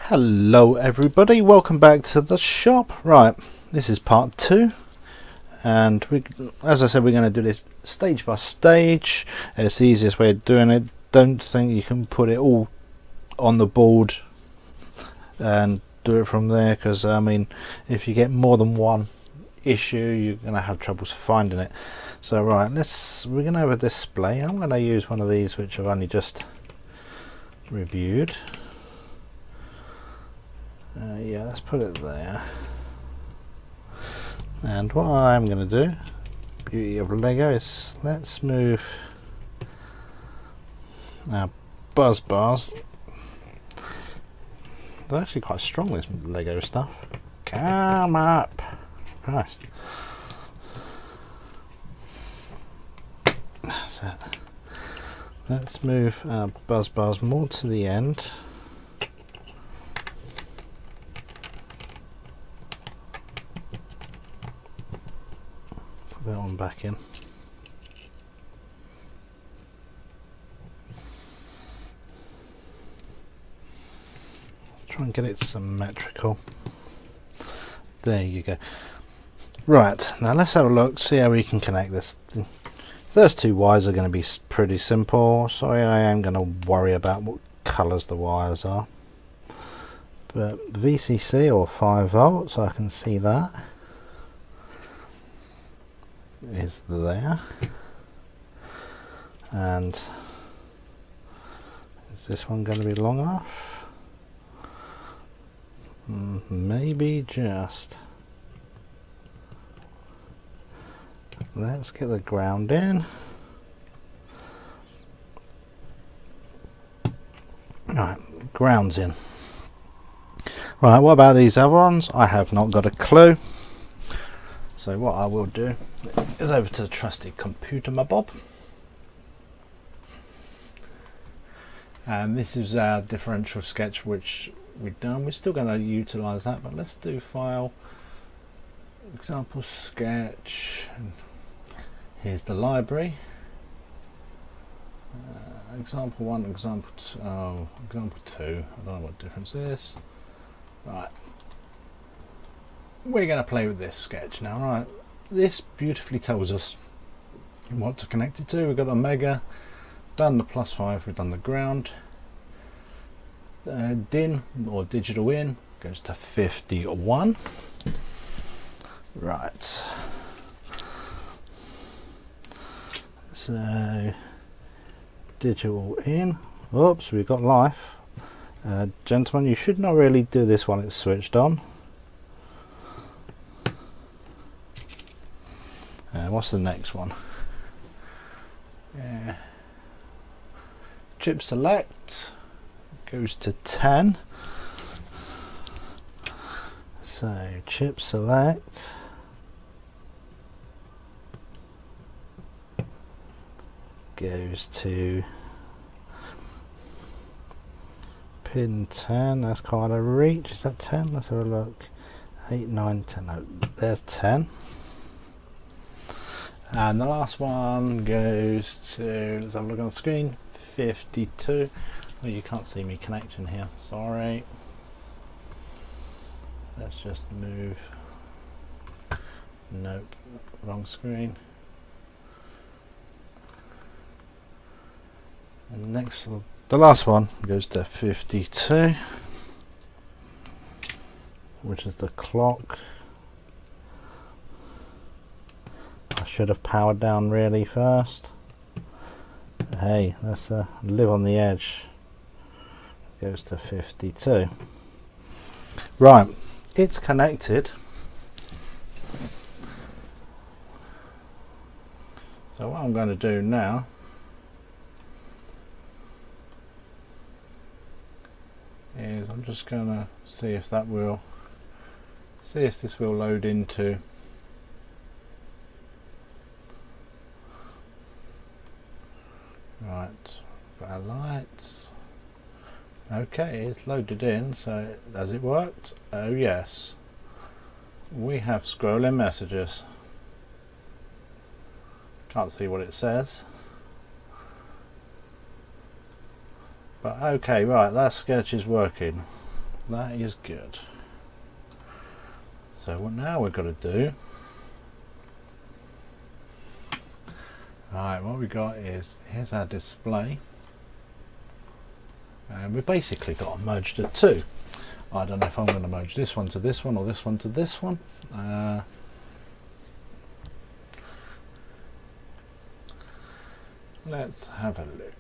Hello everybody, welcome back to the shop. Right, this is part 2 and as I said, we're going to do this stage by stage. It's the easiest way of doing it. Don't think you can put it all on the board and do it from there, because I mean, if you get more than one issue, you're going to have troubles finding it. So right, we're going to have a display. I'm going to use one of these which I've only just reviewed. Yeah, let's put it there. And what I'm going to do, beauty of Lego, is let's move our buzz bars. They're actually quite strong, this Lego stuff. Come up! Christ. That's it. Let's move our buzz bars more to the end. That one back in. Try and get it symmetrical. There you go. Right, now let's have a look, see how we can connect this. First two wires are going to be pretty simple, so I am going to worry about what colours the wires are. But VCC or 5 volts, I can see that is there. And is this one going to be long enough? Maybe just. Let's get the ground in. Right, ground's in. Right, what about these other ones? I have not got a clue. So what I will do is over to the trusty computer, my Bob. And this is our differential sketch which we've done. We're still going to utilise that, but let's do file, example sketch. Here's the library. Example 1, example 2, example 2. I don't know what difference is. Right. We're going to play with this sketch now. Right, this beautifully tells us what to connect it to. We've got Omega, done the +5, we've done the ground. DIN or digital in goes to 51. Right, so digital in. Oops, we've got life. Gentlemen, you should not really do this when it's switched on. What's the next one? Chip select goes to 10. So chip select goes to pin 10. That's quite a reach. Is that 10? Let's have a look. 8, 9, 10. No, there's 10. And the last one goes to, let's have a look on the screen, 52. Oh, you can't see me connecting here, sorry. Let's just move. Nope, wrong screen. And next, the last one goes to 52, which is the clock. Should have powered down really first. Hey, let's live on the edge. Goes to 52. Right, it's connected. So what I'm going to do now is I'm just going to see if this will load into. Right, got our lights. Okay, it's loaded in, so has it worked? Oh yes. We have scrolling messages. Can't see what it says. But okay, right, that sketch is working. That is good. So what now we've got to do, right, what we got is, here's our display, and we basically got to merge the two. I don't know if I'm going to merge this one to this one or this one to this one. Let's have a look.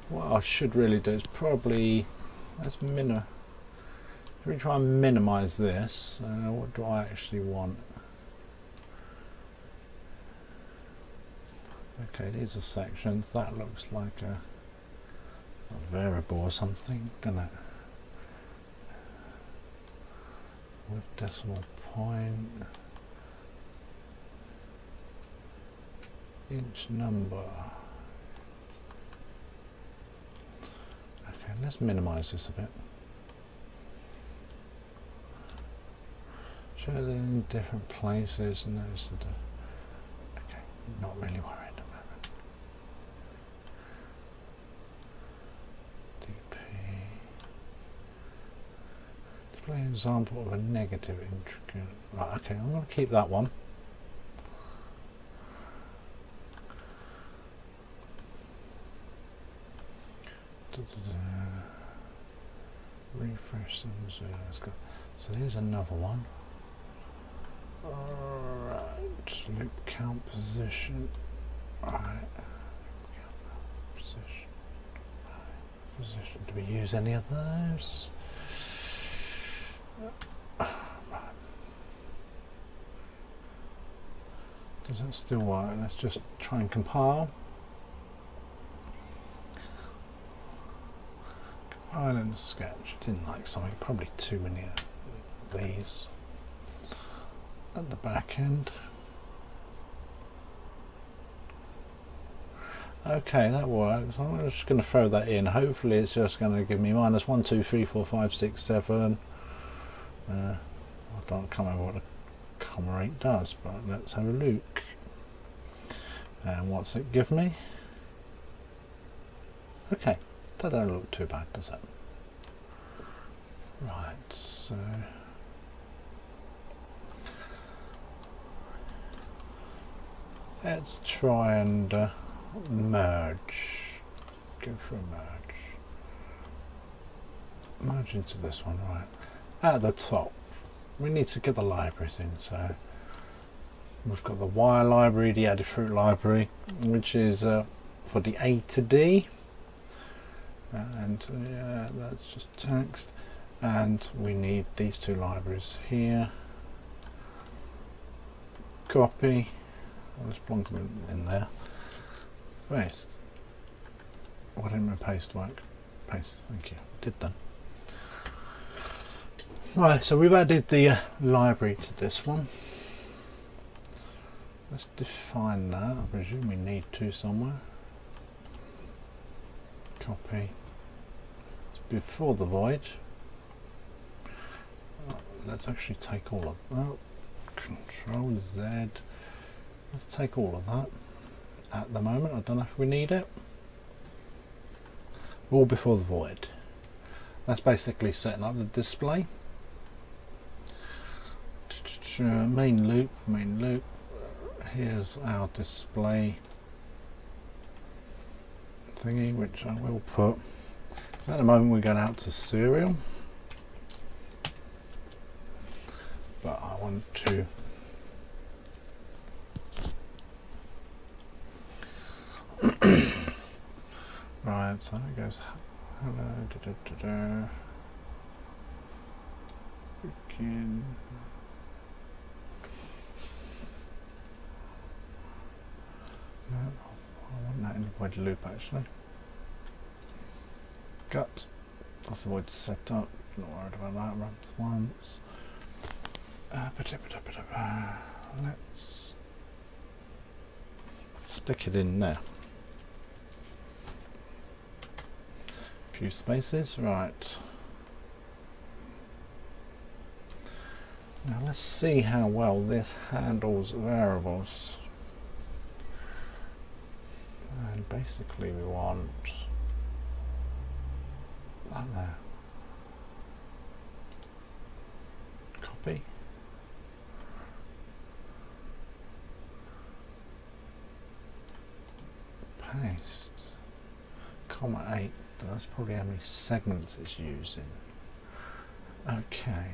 What I should really do is probably, let's try and minimize this. What do I actually want? Okay, these are sections. That looks like a variable or something, doesn't it? With decimal point, inch number. Okay, let's minimize this a bit. Show it in different places. Notice that. Okay, not really worried. Display an example of a negative intricate. Right, okay, I'm going to keep that one. Refresh them. So here's another one. Alright, loop count position. Alright. Position. Do we use any of those? Does it still work? Let's just try and compile. Compile and sketch. Didn't like something, probably too many of these at the back end. Okay, that works. I'm just going to throw that in. Hopefully it's just going to give me -1, 2, 3, 4, 5, 6, 7. I can't remember what the comma rate does, but let's have a look. And what's it give me? Okay, that don't look too bad, does it? Right, so let's try and merge. Go for a merge into this one. Right, at the top we need to get the libraries in, so we've got the wire library, the Adafruit library, which is for the A to D, and yeah, that's just text, and we need these two libraries here. Copy, let's plonk them in there. Paste. Why didn't my paste work? Paste, thank you. Did done. Right, so we've added the library to this one. Let's define that. I presume we need to somewhere. Copy. It's before the void. Let's actually take all of that. Control Z. Let's take all of that. At the moment, I don't know if we need it. All before the void. That's basically setting up the display. Main loop. Here's our display thingy, which I will put. At the moment, we're going out to serial, but I want to right, so it goes hello, begin. No, I want that in the void loop actually. Gut. That's the void set up. Not worried about that. Runs once. Let's stick it in there. Few spaces, right. Now let's see how well this handles variables. And basically we want that there. Copy. Paste. 0.8. That's probably how many segments it's using. Okay.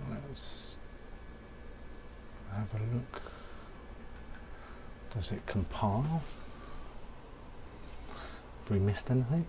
Let's have a look. Does it compile? Have we missed anything?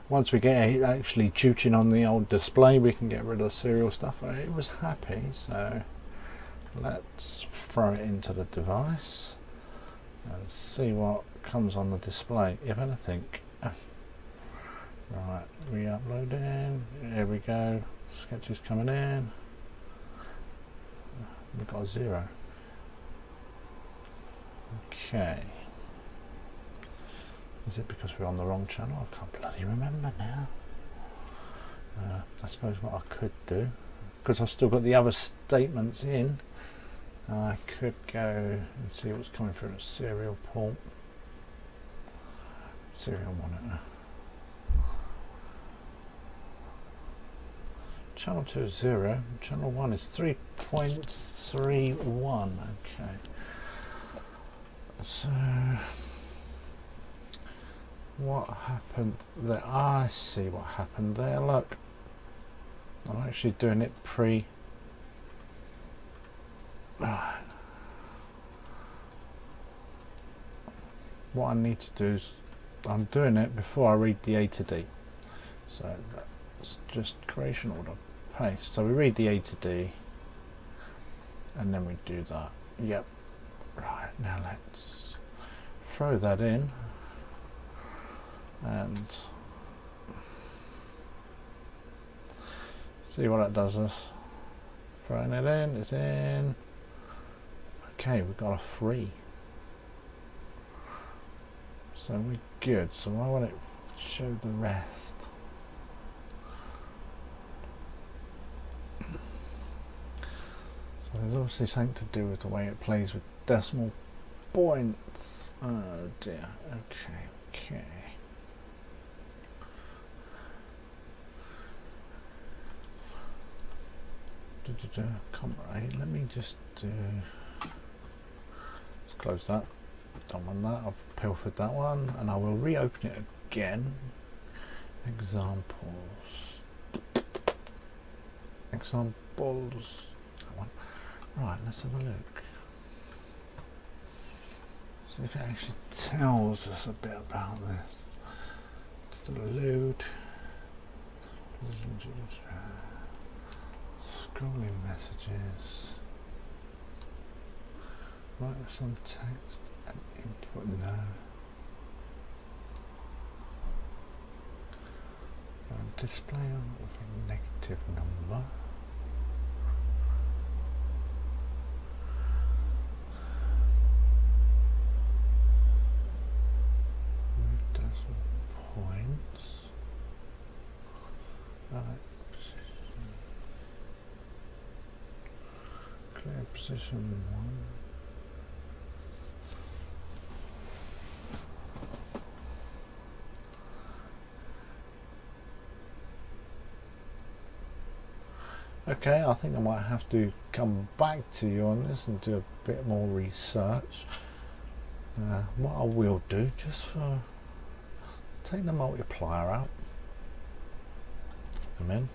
Once we get it actually chooching on the old display, we can get rid of the serial stuff. It was happy, so let's throw it into the device and see what comes on the display, if anything. Right, re-uploading. Here we go. Sketches coming in. We've got a 0. Okay. Is it because we're on the wrong channel? I can't bloody remember now. I suppose what I could do, because I've still got the other statements in, I could go and see what's coming through the serial port. Serial monitor. Channel 2 is 0, channel 1 is 3.31. Okay. So what happened there? I see what happened there. Look, I'm actually doing it pre. What I need to do is I'm doing it before I read the A to D. So that's just creation order, paste. So we read the A to D and then we do that. Yep. Right, now let's throw that in and see what that does us. Throwing it in, it's in. Okay, we've got a 3. So we're good. So why won't it show the rest? So there's obviously something to do with the way it plays with decimal points. Oh dear. Okay. Right, let me just do. Let's close that. Don't want that. I've pilfered that one, and I will reopen it again. Examples. That one. Right. Let's have a look. See if it actually tells us a bit about this. Load. Scrolling messages. Write some text and input no. Display of a negative number. Move decimal points. Clear position 1. Okay, I think I might have to come back to you on this and do a bit more research. What I will do, just for take the multiplier out, and then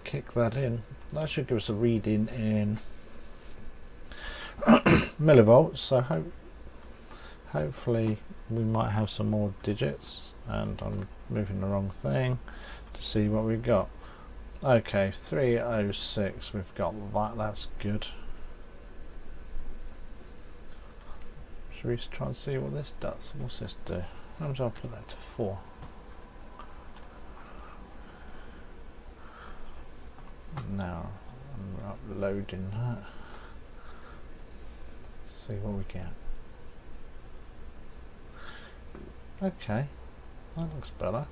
kick that in. That should give us a reading in millivolts. So hopefully we might have some more digits. And I'm moving the wrong thing to see what we've got. Okay, 306, we've got that, that's good. Should we try and see what this does? What's this do? How much I'll put that to 4? Now I'm uploading that. Let's see what we get. Okay, that looks better.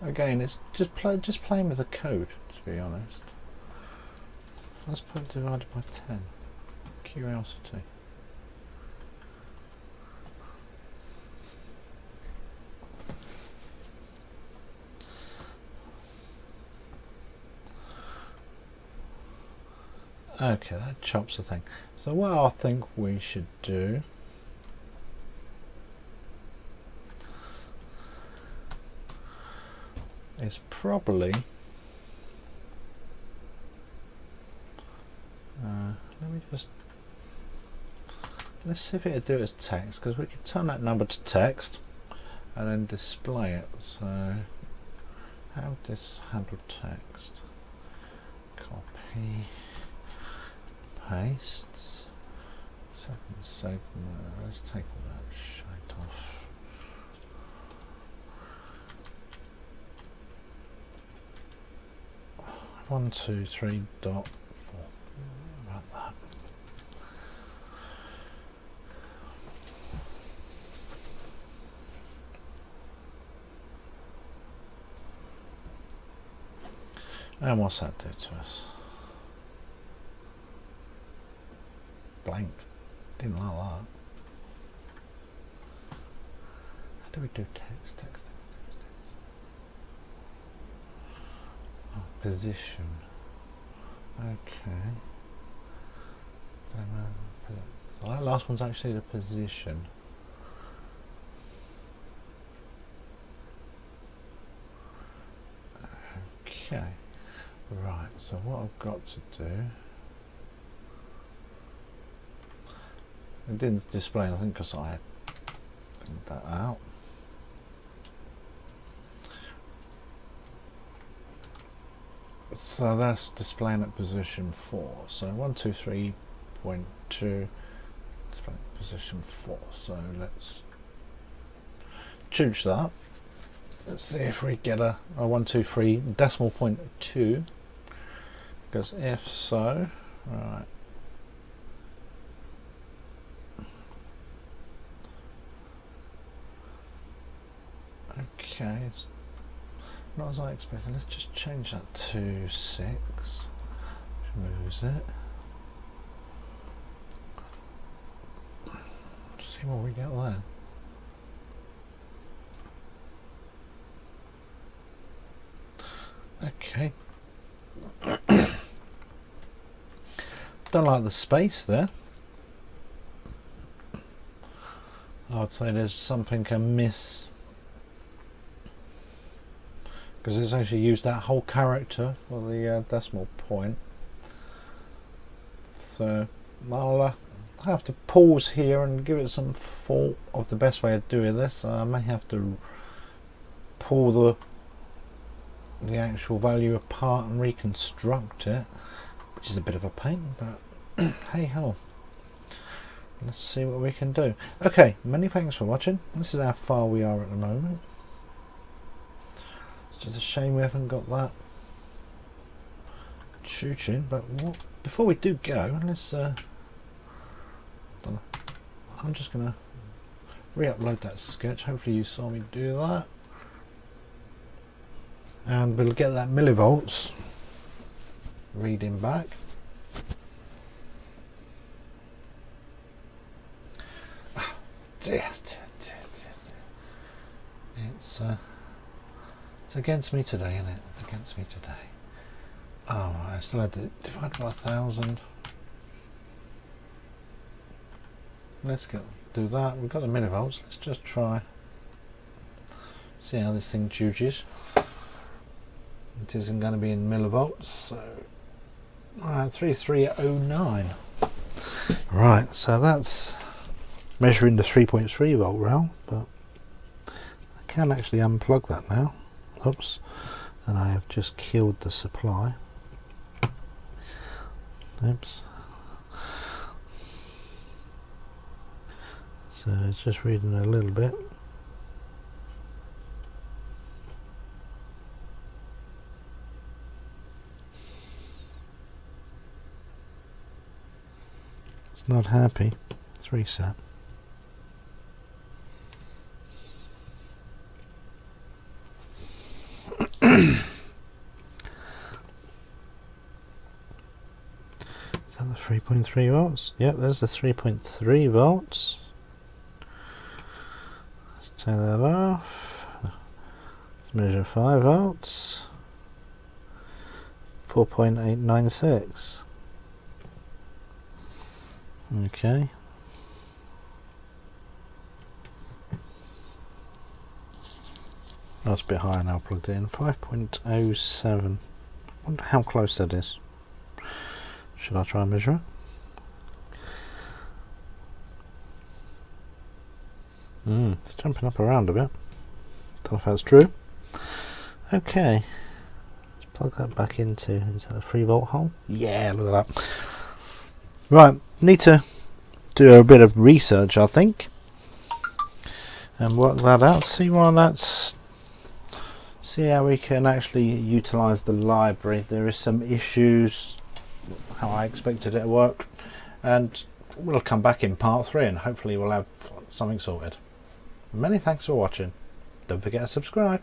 Again, it's just playing with the code, to be honest. Let's put it divided by 10. Curiosity. Okay, that chops the thing. So what I think we should do is probably let me just let's see if it'll do it as text, because we can turn that number to text and then display it. So how would this handle text? Copy, paste, second segment. Let's take all that shite off. One, two, three, dot, four. About that. And what's that do to us? Blank. Didn't like that. How do we do text? Text. Oh, position. Okay. So that last one's actually the position. Okay. Right, so what I've got to do, it didn't display anything because I had figured that out. So that's displaying at position 4. So 123.2 display at position 4. So let's choose that. Let's see if we get a 123 decimal point 2. Because if so, right. Okay, it's not as I expected. Let's just change that to 6, which moves it. See what we get there. Okay. Don't like the space there. I'd say there's something amiss, because it's actually used that whole character for the decimal point. So I'll have to pause here and give it some thought of the best way of doing this. I may have to pull the actual value apart and reconstruct it, which is a bit of a pain, but hey ho, let's see what we can do. Okay, many thanks for watching. This is how far we are at the moment. It's just a shame we haven't got that shooting, but before we do go, let's I'm just gonna re-upload that sketch. Hopefully you saw me do that, and we'll get that millivolts reading back. Dear. It's against me today, isn't it? It's against me today. Oh, I still had to divide by 1,000. Let's do that. We've got the millivolts. Let's just try. See how this thing juges. It isn't going to be in millivolts, so 3309. Right, so that's measuring the 3.3 volt rail, but I can actually unplug that now. Oops, and I have just killed the supply. Oops. So it's just reading a little bit. It's not happy. It's reset. 3.3 volts. Yep, there's the 3.3 volts. Let's take that off. Let's measure 5 volts. 4.896. Okay. That's a bit higher now plugged in. 5.07. Wonder how close that is. Should I try and measure it? It's jumping up around a bit. Don't know if that's true. Okay. Let's plug that back into, is that a 3-volt hole? Yeah, look at that. Right, need to do a bit of research, I think, and work that out. See how we can actually utilize the library. There is some issues how I expected it to work, and we'll come back in part 3 and hopefully we'll have something sorted. Many thanks for watching. Don't forget to subscribe.